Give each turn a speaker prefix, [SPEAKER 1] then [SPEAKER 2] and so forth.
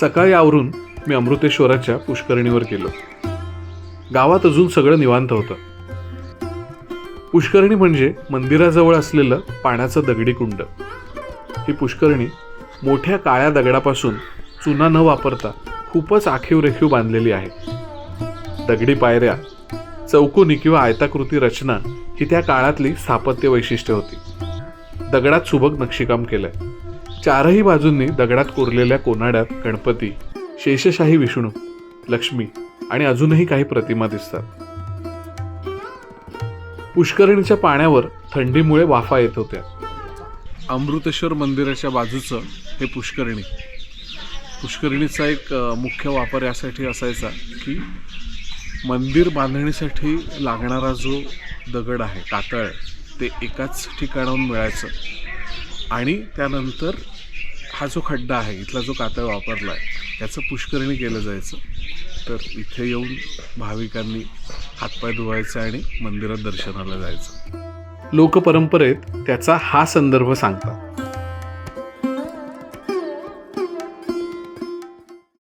[SPEAKER 1] सकाळी आवरून मी अमृतेश्वराच्या पुष्करणीवर गेलो. गावात अजून सगळं निवांत होतं. पुष्करणी म्हणजे मंदिराजवळ असलेलं पाण्याचं दगडी कुंड. ही पुष्करणी मोठ्या काळ्या दगडापासून चुना न वापरता खूपच आखीव रेखीव बांधलेली आहे. दगडी पायऱ्या, चौकोनी किंवा आयताकृती रचना ही त्या काळातली स्थापत्य वैशिष्ट्य होती. दगडात सुबक नक्षीकाम केलंय. चारही बाजूंनी दगडात कोरलेल्या कोनाड्यात गणपती, शेषशाही विष्णू, लक्ष्मी आणि अजूनही काही प्रतिमा दिसतात. पुष्करणीच्या पाण्यावर थंडीमुळे वाफा येत होत्या. अमृतेश्वर मंदिराच्या बाजूचं हे पुष्करणी. पुष्करणीचा एक मुख्य वापर यासाठी असायचा की मंदिर बांधणीसाठी लागणारा जो दगड आहे, कातळ आहे, ते एकाच ठिकाणाहून मिळायचं आणि त्यानंतर हा जो खड्डा आहे, इथला जो कातळ वापरला आहे, त्याचं पुष्करणी केलं जायचं. तर इथे येऊन भाविकांनी हातपाय धुवायचे आणि मंदिरात दर्शनाला जायचं. लोकपरंपरेत त्याचा हा संदर्भ सांगतात.